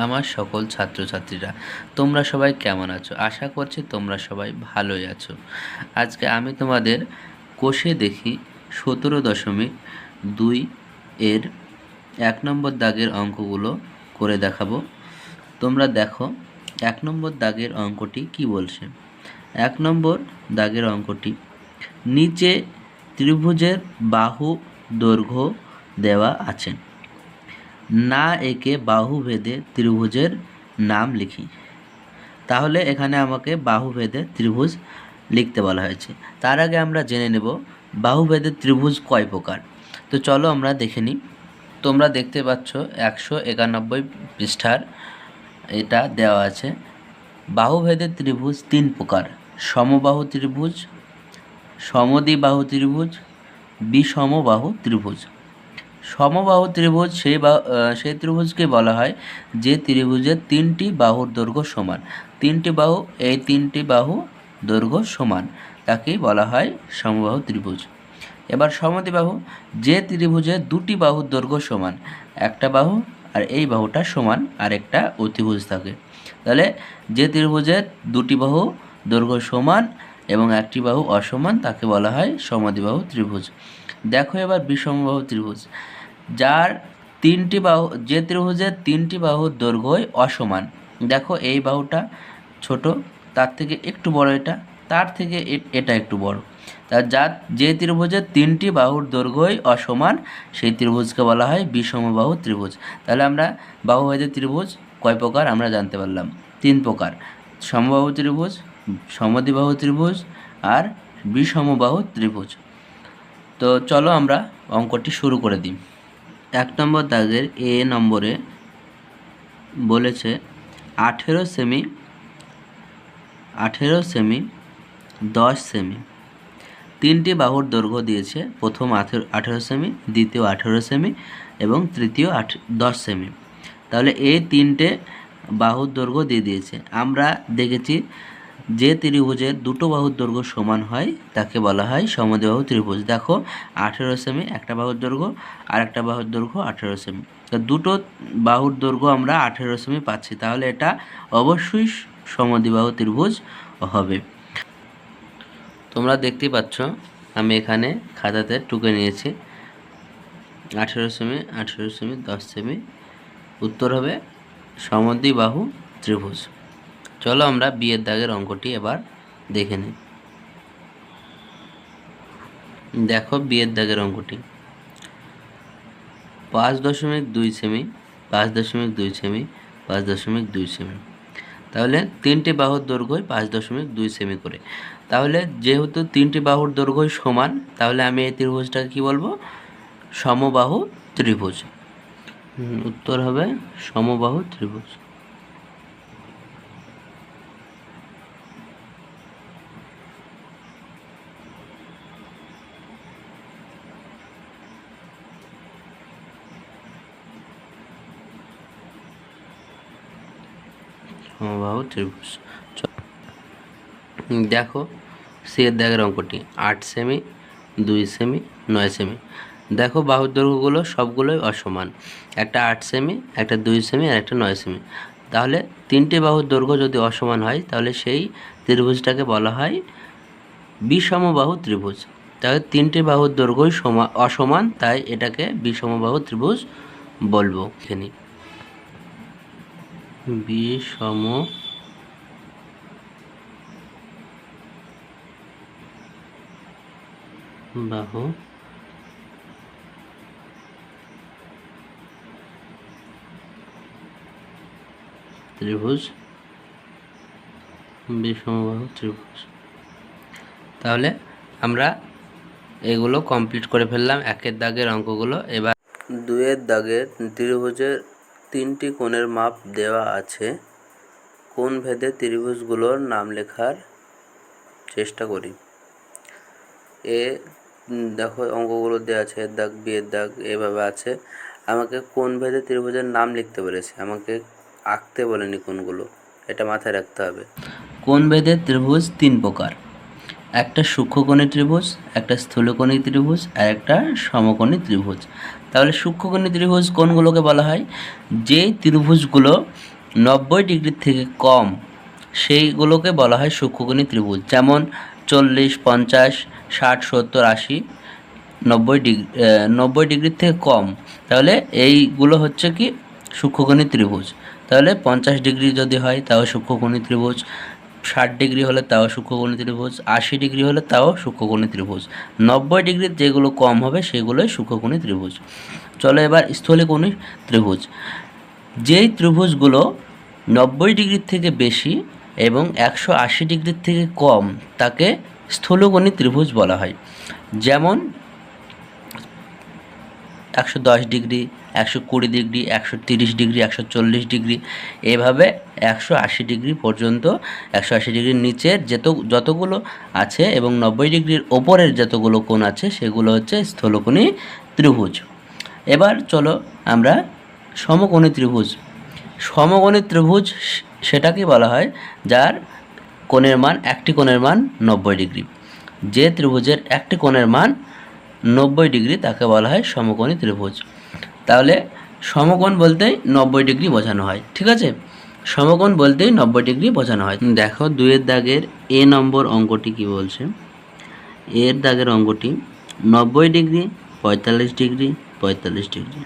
আমার সকল ছাত্রছাত্রীরা, তোমরা সবাই কেমন আছো? আশা করছি তোমরা সবাই ভালোই আছো। আজকে আমি তোমাদের কোষে দেখি 17.2 এর 1 নম্বর দাগের অঙ্কগুলো করে দেখাবো। তোমরা দেখো 1 নম্বর দাগের অঙ্কটি কি বলছে। 1 নম্বর দাগের অঙ্কটি, নিচে ত্রিভুজের বাহু দৈর্ঘ্য দেওয়া আছে, না একে বাহু ভেদে ত্রিভুজের নাম লিখি। তাহলে এখানে আমাকে বাহু ভেদে ত্রিভুজ লিখতে বলা হয়েছে। তার আগে আমরা জেনে নেব বাহু ভেদে ত্রিভুজ কয় প্রকার। তো চলো আমরা দেখে নিই। তোমরা দেখতে পাচ্ছ 191 পৃষ্ঠার এটা দেওয়া আছে। বাহু ভেদে ত্রিভুজ 3 প্রকার: সমবাহু ত্রিভুজ, সমদ্বিবাহু ত্রিভুজ, বিষমবাহু ত্রিভুজ। সমবাহু ত্রিভুজ সেই ত্রিভুজকে বলা হয় যে ত্রিভুজের 3টি বাহুর দৈর্ঘ্য সমান। 3টি বাহু, এই 3টি বাহু দৈর্ঘ্য সমান, তাকেই বলা হয় সমবাহু ত্রিভুজ। এবার সমদ্বিবাহু, যে ত্রিভুজের 2টি বাহুর দৈর্ঘ্য সমান, একটা বাহু আর এই বাহুটা সমান আর একটা অতিভুজ থাকে। তাহলে যে ত্রিভুজের 2টি বাহু দৈর্ঘ্য সমান এবং একটি বাহু অসমান, তাকে বলা হয় সমদ্বিবাহু ত্রিভুজ। দেখো এবার বিষমবাহু ত্রিভুজ, যার 3টি বাহু, যে ত্রিভুজের 3টি বাহুর দৈর্ঘ্যই অসমান। দেখো এই বাহুটা ছোট, তার থেকে একটু বড় এটা, তার থেকে এটা একটু বড়। যে ত্রিভুজের 3টি বাহুর দৈর্ঘ্যই অসমান, সেই ত্রিভুজকে বলা হয় বিষমবাহু ত্রিভুজ। তাহলে আমরা বাহুভেদে ত্রিভুজ কয় প্রকার আমরা জানতে পারলাম, 3 প্রকার: সমবাহু ত্রিভুজ, সমদ্বিবাহু ত্রিভুজ আর বিষমবাহু ত্রিভুজ। তো চলো আমরা অঙ্কটি শুরু করে দিই। 1 নম্বর দাগের এ নম্বরে বলেছে 18 সেমি 10 সেমি 3টি বাহুর দৈর্ঘ্য দিয়েছে। প্রথম 18 সেমি, দ্বিতীয় 18 সেমি এবং তৃতীয় 10 সেমি। তাহলে এই 3টে বাহুর দৈর্ঘ্য দিয়ে দিয়েছে। আমরা দেখেছি যে ত্রিভুজের 2টো বাহুর দৈর্ঘ্য সমান হয় তাকে বলা হয় সমদ্বিবাহু ত্রিভুজ। দেখো 18 সেমি একটা বাহুর দৈর্ঘ্য, আর একটা বাহুর দৈর্ঘ্য 18 সেমি। তো দুটো বাহুর দৈর্ঘ্য আমরা 18 সেমি পাচ্ছি, তাহলে এটা অবশ্যই সমদ্বিবাহু ত্রিভুজ হবে। তোমরা দেখতেই পাচ্ছ আমি এখানে খাতাতে টুকে নিয়েছি 18 সেমি, 18 সেমি, 10 সেমি। উত্তর হবে সমদ্বিবাহু ত্রিভুজ। চলো আমরা বিয়ের দাগের অঙ্কটি এবার দেখে নিই। দেখো বিয়ের দাগের অঙ্কটি, 5.2 সেমি, 5.2 সেমি, 5.2 সেমি। তাহলে 3টি বাহুর দৈর্ঘ্যই 5.2 সেমি করে। তাহলে যেহেতু 3টি বাহুর দৈর্ঘ্যই সমান, তাহলে আমি এই ত্রিভুজটাকে কী বলবো, সমবাহু ত্রিভুজ। উত্তর হবে সমবাহু ত্রিভুজ। সমবাহু ত্রিভুজ। দেখো সিয়ের দাগের অঙ্কটি, 8 সেমি, 2 সেমি, 9 সেমি। দেখো বাহুর দৈর্ঘ্যগুলো সবগুলোই অসমান, একটা 8 সেমি, একটা 2 সেমি আর একটা 9 সেমি। তাহলে 3টে বাহুর দৈর্ঘ্য যদি অসমান হয়, তাহলে সেই ত্রিভুজটাকে বলা হয় বিষমবাহু ত্রিভুজ। তাহলে 3টে বাহুর দৈর্ঘ্যই অসমান, তাই এটাকে বিষমবাহু ত্রিভুজ বলবো। এখানে বিষম বাহু ত্রিভুজ, বিষমবাহু ত্রিভুজ। তাহলে আমরা এগুলো কমপ্লিট করে ফেললাম, 1-এর দাগের অঙ্কগুলো। এবার 2-এর দাগের ত্রিভুজের 3টি কোণের মাপ দেওয়া আছে, কোণ ভেদে ত্রিভুজগুলোর নাম লেখার চেষ্টা করি। দেখো অঙ্কগুলো দেওয়া আছে, এর দাগ, বিয়ের দাগ এভাবে আছে। আমাকে কোণ ভেদে ত্রিভুজের নাম লিখতে বলেছে, আমাকে আঁকতে বলেনি কোণগুলো, এটা মাথায় রাখতে হবে। কোণ ভেদে ত্রিভুজ 3 প্রকার: একটা সূক্ষ্মকোণী ত্রিভুজ, একটা স্থূলকোণী ত্রিভুজ আর একটা সমকোণী ত্রিভুজ। তাহলে সূক্ষ্মকোণী ত্রিভুজ কোনগুলোকে বলা হয়? যে ত্রিভুজগুলো 90 ডিগ্রির থেকে কম সেইগুলোকে বলা হয় সূক্ষ্মকোণী ত্রিভুজ। যেমন 40, 50, 60, 70, 80, 90 ডিগ্রির থেকে কম। তাহলে এইগুলো হচ্ছে কি সূক্ষ্মকোণী ত্রিভুজ। তাহলে 50 ডিগ্রি যদি হয় তাও সূক্ষ্মকোণী ত্রিভুজ, 60 ডিগ্রি হলে তাও সূক্ষ্মকোণী ত্রিভুজ, 80 ডিগ্রি হলে তাও সূক্ষ্মকোণী ত্রিভুজ। 90 ডিগ্রির যেগুলো কম হবে সেগুলোই সূক্ষ্মকোণী ত্রিভুজ। চলো এবার স্থূলকোণী ত্রিভুজ। যেই ত্রিভুজগুলো 90 ডিগ্রির থেকে বেশি এবং 180 ডিগ্রির থেকে কম তাকে স্থূলকোণী ত্রিভুজ বলা হয়। যেমন 110 ডিগ্রি, 120 ডিগ্রি, 130 ডিগ্রি, 140 ডিগ্রি, এভাবে 180 ডিগ্রি পর্যন্ত, 180 ডিগ্রির নিচের যতগুলো আছে এবং 90 ডিগ্রির ওপরের যতগুলো কোণ আছে সেগুলো হচ্ছে স্থূলকোণী ত্রিভুজ। এবার চলো আমরা সমকোণী ত্রিভুজ। সমকোণী ত্রিভুজ সেটাকে বলা হয় যার একটি কোণের মান 90 ডিগ্রি। যে ত্রিভুজের একটি কোণের মান 90 ডিগ্রি তাকে বলা হয় সমকোণী ত্রিভুজ। তাহলে সমকোণ বলতেই 90 ডিগ্রি বোঝানো হয়, ঠিক আছে? সমকোণ বলতেই 90 ডিগ্রি বোঝানো হয়। দেখো 2-এর দাগের এ নম্বর অঙ্কটি কি বলছে। এর দাগের অঙ্কটি 90 ডিগ্রি, 45 ডিগ্রি, 45 ডিগ্রি।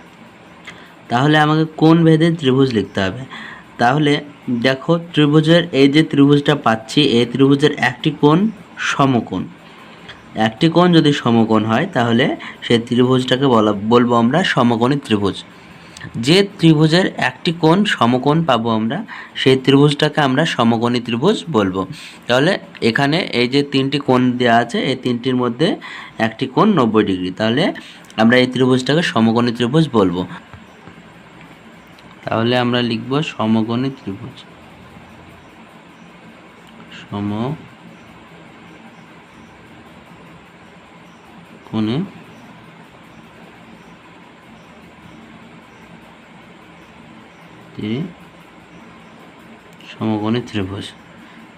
তাহলে আমাকে কোণ ভেদে ত্রিভুজ লিখতে হবে। তাহলে দেখো ত্রিভুজের এই যে ত্রিভুজটা পাচ্ছি, এই ত্রিভুজের একটি কোণ সমকোণ। একটি কোণ যদি সমকোণ হয় তাহলে সেই ত্রিভুজটাকে বলবো আমরা সমকোণী ত্রিভুজ। যে ত্রিভুজের একটি কোণ সমকোণ পাবো আমরা, সেই ত্রিভুজটাকে আমরা সমকোণী ত্রিভুজ বলবো। তাহলে এখানে এই যে 3টি কোণ দেওয়া আছে, এই 3টির মধ্যে একটি কোণ 90 ডিগ্রি, তাহলে আমরা এই ত্রিভুজটাকে সমকোণী ত্রিভুজ বলবো। তাহলে আমরা লিখব সমকোণী ত্রিভুজ। সমকোণী সমকোণী ত্রিভুজ।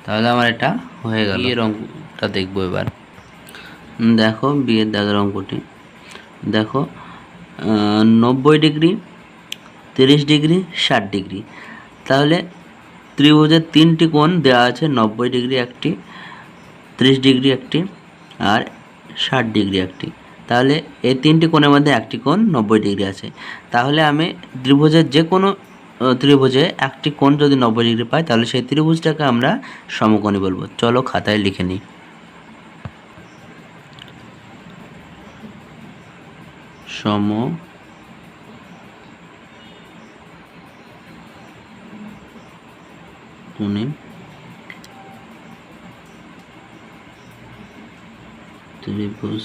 তাহলে আমার এটা হয়ে গেল। এর অঙ্কটা দেখবো এবার। দেখো বিয়ের দাগের অঙ্কটি দেখো 90 ডিগ্রি, 30 ডিগ্রি, 60 ডিগ্রি। তাহলে ত্রিভুজের 3টি কোণ দেওয়া আছে, 90 ডিগ্রি একটি, 30 ডিগ্রি একটি আর 60 ডিগ্রি একটি। তাহলে এই 3টি কোণের মধ্যে একটি কোণ 90 ডিগ্রি আছে। তাহলে আমি ত্রিভুজের যে কোনো ত্রিভুজে একটি কোণ যদি 90 ডিগ্রি পাই তাহলে সেই ত্রিভুজটাকে আমরা সমকোণী বলবো। চলো খাতায় লিখে নিই। সমকোণী ত্রিভুজ,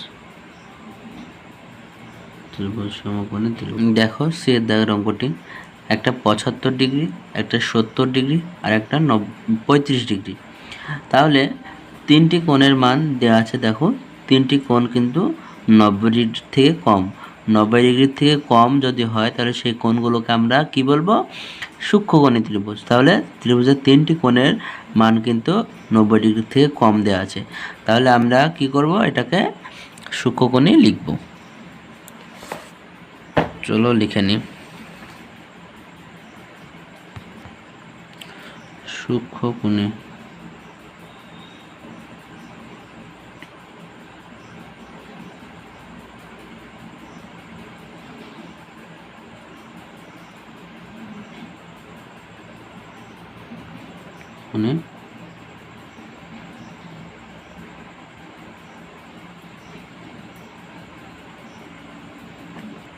সমকোণী ত্রিভুজ। দেখো সি এর দাগের অঙ্কটি একটা 75 ডিগ্রি, একটা 70 ডিগ্রি আর একটা 35 ডিগ্রি। তাহলে 3টি কোণের মান দেওয়া আছে। দেখো 3টি কোণ কিন্তু 90 ডিগ্রি থেকে কম। 90 ডিগ্রির থেকে কম যদি হয় তাহলে সেই কোণগুলোকে আমরা কি বলবো? সূক্ষ্মকোণী ত্রিভুজ। তাহলে ত্রিভুজের 3টি কোণের মান কিন্তু 90 ডিগ্রি থেকে কম দেওয়া আছে। তাহলে আমরা কি করব? এটাকে সূক্ষ্মকোণী লিখব। চলো লিখে নিই। সূক্ষ্মকোণী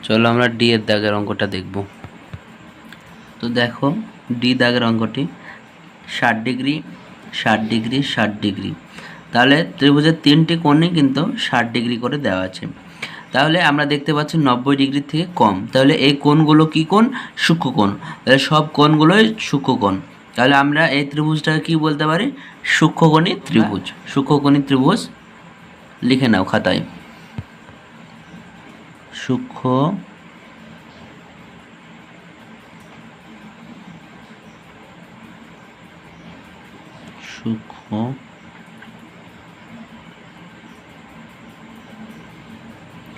চলো আমরা ডি এর দাগের অঙ্কটা দেখব। তো দেখো ডি দাগের অঙ্কটি 60 ডিগ্রি, 60 ডিগ্রি, 60 ডিগ্রি। তাহলে ত্রিভুজের 3টি কোণই কিন্তু 60 ডিগ্রি করে দেওয়া আছে। তাহলে আমরা দেখতে পাচ্ছি 90 ডিগ্রি থেকে কম। তাহলে এই কোণগুলো কি কোণ? সূক্ষ্মকোণ। তাহলে সব কোণগুলোই সূক্ষ্মকোণ। তাহলে আমরা এই ত্রিভুজটাকে কি বলতে পারি? সূক্ষ্মকোণী ত্রিভুজ। সূক্ষ্মকোণী ত্রিভুজ লিখে নাও খাতায়।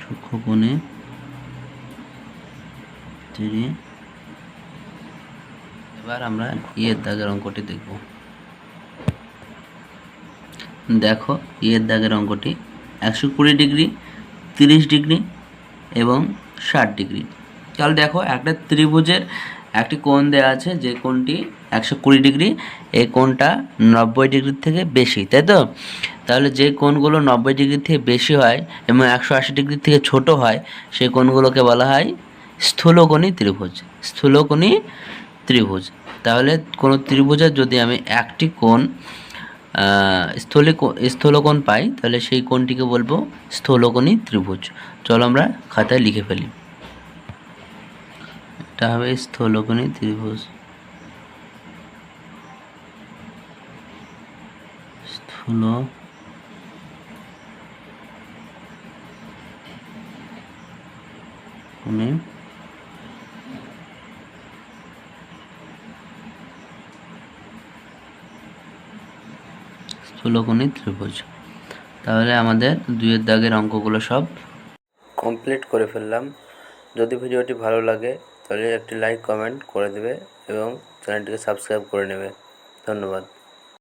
সূক্ষ্মকোণী 3। এবার আমরা এর দাগের অঙ্কটি দেখব। দেখো এর দাগের অঙ্কটি 120 ডিগ্রি, 30 ডিগ্রি এবং 60 ডিগ্রি। তাহলে দেখো একটা ত্রিভুজের একটি কোণ দেওয়া আছে, যে কোণটি 120 ডিগ্রি, এই কোণটা 90 ডিগ্রির থেকে বেশি, তাই তো? তাহলে যে কোণগুলো 90 ডিগ্রি থেকে বেশি হয় এবং 180 ডিগ্রি থেকে ছোট হয়, সেই কোণগুলোকে বলা হয় স্থূলকোণী ত্রিভুজ। স্থূলকোণী ত্রিভুজ। তাহলে কোনো ত্রিভুজের যদি আমি একটি কোণ স্থূলকোণ পাই, তাহলে সেই কোণটিকে বলবো স্থূলকোণী ত্রিভুজ। চলো আমরা খাতায় লিখে ফেলি। এটা হবে স্থূলকোণী ত্রিভুজ। স্থূলকোণী ত্রিভুজ। তাহলে আমাদের 2 দাগের অঙ্কগুলো সব কমপ্লিট করে ফেললাম। যদি ভিডিওটি ভালো লাগে তাহলে একটি লাইক কমেন্ট করে দেবে এবং চ্যানেলটিকে সাবস্ক্রাইব করে নেবে। ধন্যবাদ।